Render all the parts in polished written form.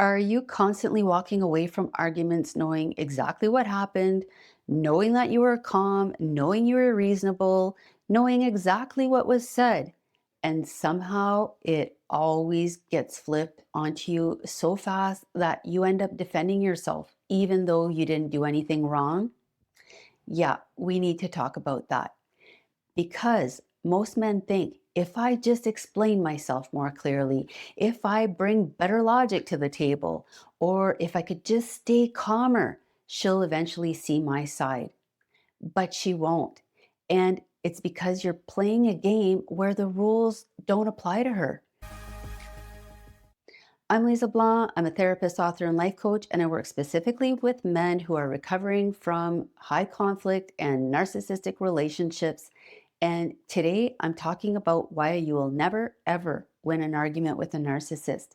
Are you constantly walking away from arguments knowing exactly what happened, knowing that you were calm, knowing you were reasonable, knowing exactly what was said, and somehow it always gets flipped onto you so fast that you end up defending yourself, even though you didn't do anything wrong? Yeah, we need to talk about that because most men think if I just explain myself more clearly, if I bring better logic to the table, or if I could just stay calmer, she'll eventually see my side. But she won't. And it's because you're playing a game where the rules don't apply to her. I'm Lise Leblanc. I'm a therapist, author, and life coach, and I work specifically with men who are recovering from high conflict and narcissistic relationships. And today I'm talking about why you will never, ever win an argument with a narcissist.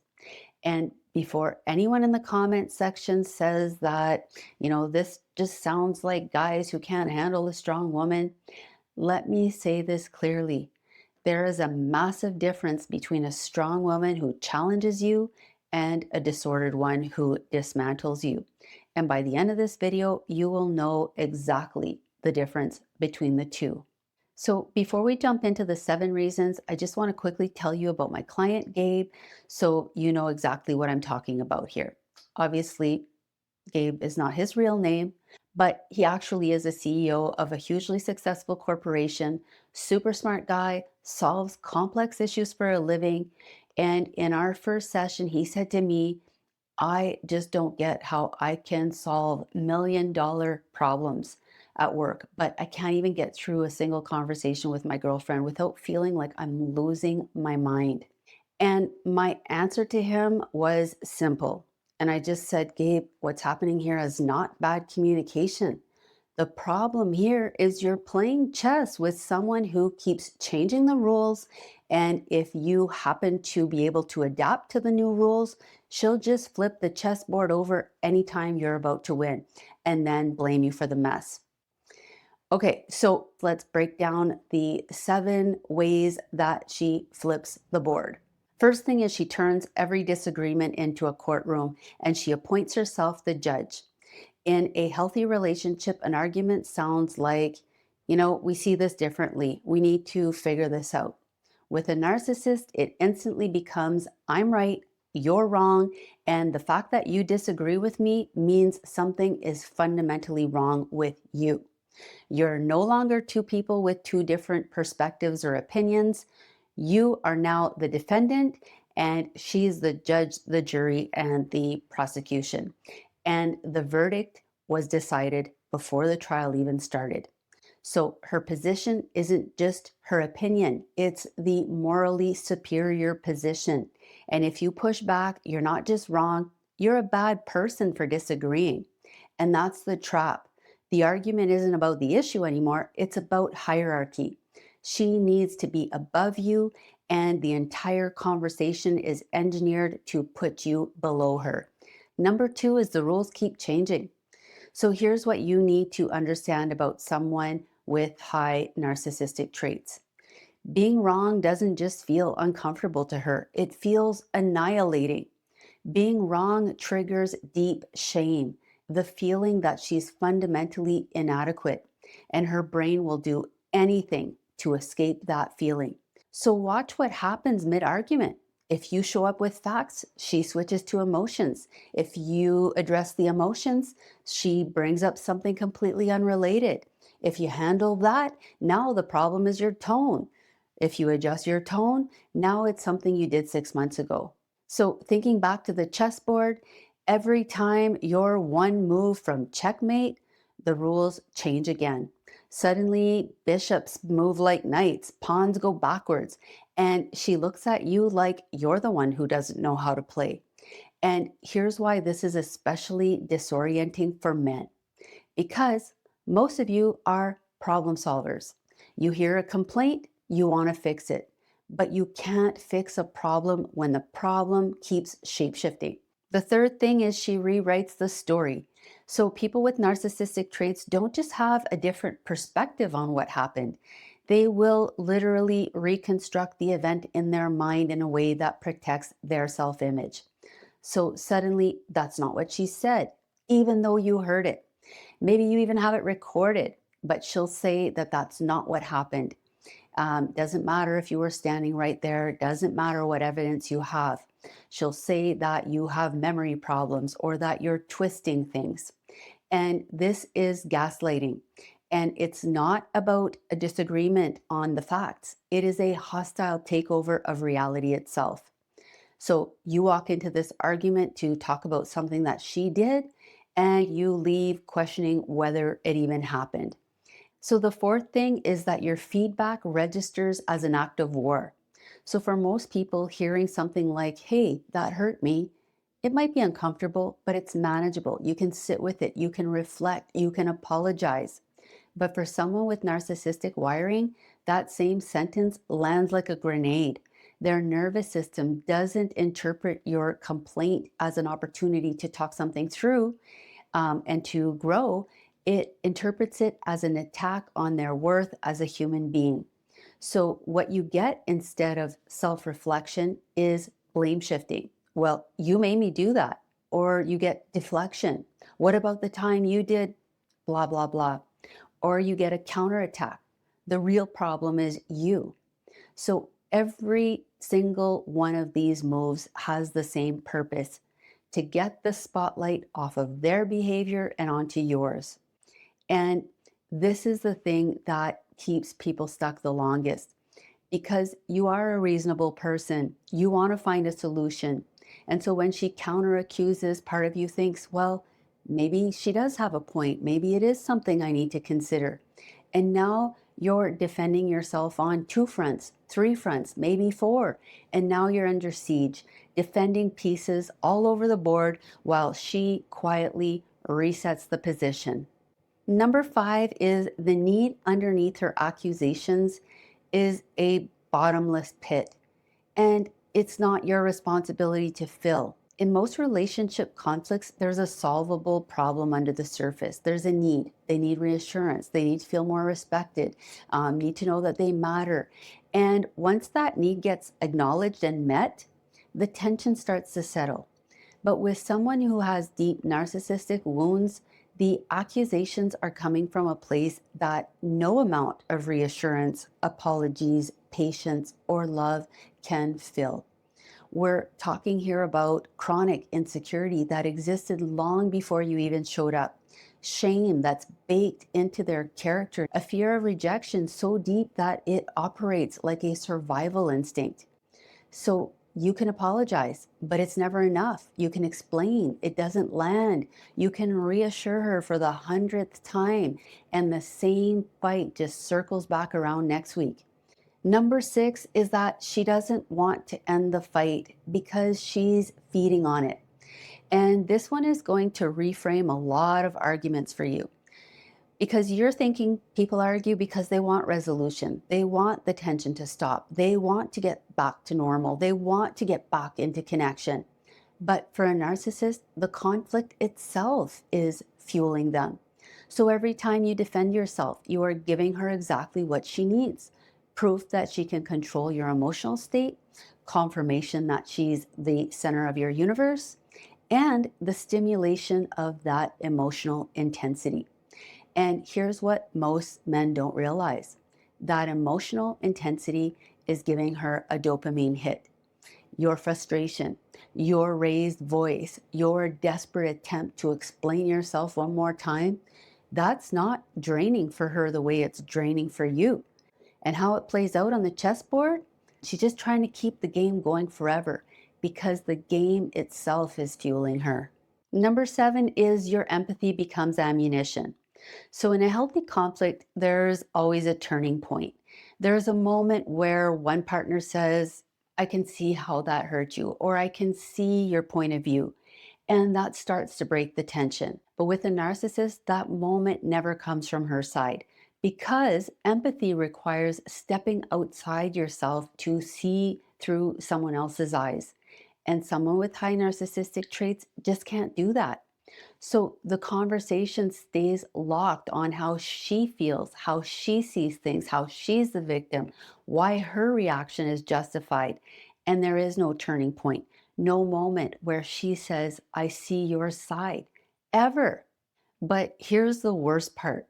And before anyone in the comment section says that, this just sounds like guys who can't handle a strong woman, let me say this clearly. There is a massive difference between a strong woman who challenges you and a disordered one who dismantles you. And by the end of this video, you will know exactly the difference between the two. So before we jump into the 7 reasons, I just want to quickly tell you about my client, Gabe, so you know exactly what I'm talking about here. Obviously, Gabe is not his real name, but he actually is a CEO of a hugely successful corporation, super smart guy, solves complex issues for a living. And in our first session, he said to me, I just don't get how I can solve $1 million problems at work, but I can't even get through a single conversation with my girlfriend without feeling like I'm losing my mind. And my answer to him was simple. And I just said, Gabe, what's happening here is not bad communication. The problem here is you're playing chess with someone who keeps changing the rules. And if you happen to be able to adapt to the new rules, she'll just flip the chessboard over anytime you're about to win and then blame you for the mess. Okay, so let's break down the 7 ways that she flips the board. First thing is she turns every disagreement into a courtroom and she appoints herself the judge. In a healthy relationship, an argument sounds like, we see this differently. We need to figure this out. With a narcissist, it instantly becomes, I'm right, you're wrong, and the fact that you disagree with me means something is fundamentally wrong with you. You're no longer two people with two different perspectives or opinions. You are now the defendant, and she's the judge, the jury, and the prosecution. And the verdict was decided before the trial even started. So her position isn't just her opinion, it's the morally superior position. And if you push back, you're not just wrong, you're a bad person for disagreeing. And that's the trap. The argument isn't about the issue anymore, it's about hierarchy. She needs to be above you, and the entire conversation is engineered to put you below her. Number 2 is the rules keep changing. So here's what you need to understand about someone with high narcissistic traits. Being wrong doesn't just feel uncomfortable to her, it feels annihilating. Being wrong triggers deep shame, the feeling that she's fundamentally inadequate, and her brain will do anything to escape that feeling. So watch what happens mid-argument. If you show up with facts, she switches to emotions. If you address the emotions, she brings up something completely unrelated. If you handle that, now the problem is your tone. If you adjust your tone, now it's something you did 6 months ago. So thinking back to the chessboard, every time you're one move from checkmate, the rules change again. Suddenly, bishops move like knights, pawns go backwards, and she looks at you like you're the one who doesn't know how to play. And here's why this is especially disorienting for men. Because most of you are problem solvers. You hear a complaint, you want to fix it, but you can't fix a problem when the problem keeps shapeshifting. The third thing is she rewrites the story. So people with narcissistic traits don't just have a different perspective on what happened. They will literally reconstruct the event in their mind in a way that protects their self-image. So suddenly that's not what she said, even though you heard it. Maybe you even have it recorded, but she'll say that that's not what happened. Doesn't matter if you were standing right there, doesn't matter what evidence you have. She'll say that you have memory problems or that you're twisting things. And this is gaslighting. And it's not about a disagreement on the facts, it is a hostile takeover of reality itself. So you walk into this argument to talk about something that she did, and you leave questioning whether it even happened. So the fourth thing is that your feedback registers as an act of war. So for most people, hearing something like, hey, that hurt me, it might be uncomfortable, but it's manageable. You can sit with it, you can reflect, you can apologize. But for someone with narcissistic wiring, that same sentence lands like a grenade. Their nervous system doesn't interpret your complaint as an opportunity to talk something through and to grow. It interprets it as an attack on their worth as a human being. So, what you get instead of self reflection is blame shifting. Well, you made me do that. Or you get deflection. What about the time you did blah, blah, blah? Or you get a counterattack. The real problem is you. So every single one of these moves has the same purpose: to get the spotlight off of their behavior and onto yours. And this is the thing that keeps people stuck the longest, because you are a reasonable person. You want to find a solution. And so when she counter accuses, part of you thinks, well, maybe she does have a point. Maybe it is something I need to consider. And now you're defending yourself on two fronts, three fronts, maybe four. And now you're under siege, defending pieces all over the board while she quietly resets the position. Number five is the need underneath her accusations is a bottomless pit, and it's not your responsibility to fill. In most relationship conflicts, there's a solvable problem under the surface. There's a need. They need reassurance. They need to feel more respected, need to know that they matter. And once that need gets acknowledged and met, the tension starts to settle. But with someone who has deep narcissistic wounds, the accusations are coming from a place that no amount of reassurance, apologies, patience, or love can fill. We're talking here about chronic insecurity that existed long before you even showed up. Shame that's baked into their character, a fear of rejection so deep that it operates like a survival instinct. So you can apologize, but it's never enough. You can explain, it doesn't land. You can reassure her for the 100th time, and the same fight just circles back around next week. Number six is that she doesn't want to end the fight because she's feeding on it. And this one is going to reframe a lot of arguments for you, because you're thinking people argue because they want resolution. They want the tension to stop. They want to get back to normal. They want to get back into connection. But for a narcissist, the conflict itself is fueling them. So every time you defend yourself, you are giving her exactly what she needs: proof that she can control your emotional state, confirmation that she's the center of your universe, and the stimulation of that emotional intensity. And here's what most men don't realize: that emotional intensity is giving her a dopamine hit. Your frustration, your raised voice, your desperate attempt to explain yourself one more time, that's not draining for her the way it's draining for you. And how it plays out on the chessboard, she's just trying to keep the game going forever because the game itself is fueling her. Number seven is your empathy becomes ammunition. So, in a healthy conflict, there's always a turning point. There's a moment where one partner says, I can see how that hurt you, or I can see your point of view. And that starts to break the tension. But with a narcissist, that moment never comes from her side, because empathy requires stepping outside yourself to see through someone else's eyes. And someone with high narcissistic traits just can't do that. So the conversation stays locked on how she feels, how she sees things, how she's the victim, why her reaction is justified. And there is no turning point. No moment where she says, I see your side, ever. But here's the worst part.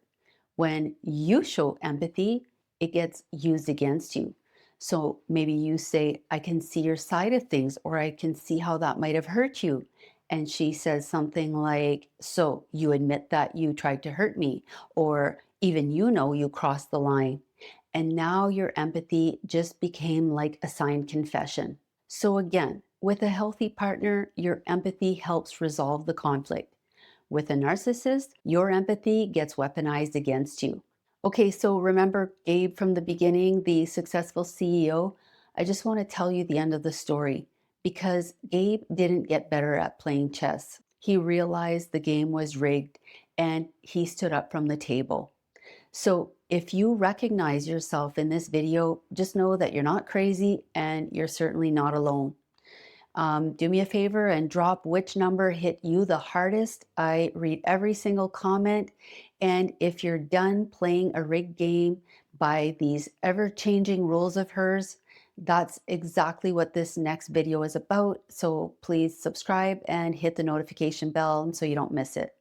When you show empathy, it gets used against you. So maybe you say, I can see your side of things, or I can see how that might have hurt you. And she says something like, so you admit that you tried to hurt me, or even you crossed the line. And now your empathy just became like a signed confession. So again, with a healthy partner, your empathy helps resolve the conflict. With a narcissist, your empathy gets weaponized against you. Okay, so remember Gabe from the beginning, the successful CEO? I just want to tell you the end of the story because Gabe didn't get better at playing chess. He realized the game was rigged and he stood up from the table. So if you recognize yourself in this video, just know that you're not crazy and you're certainly not alone. Do me a favor and drop which number hit you the hardest. I read every single comment. And if you're done playing a rigged game by these ever-changing rules of hers, that's exactly what this next video is about. So please subscribe and hit the notification bell so you don't miss it.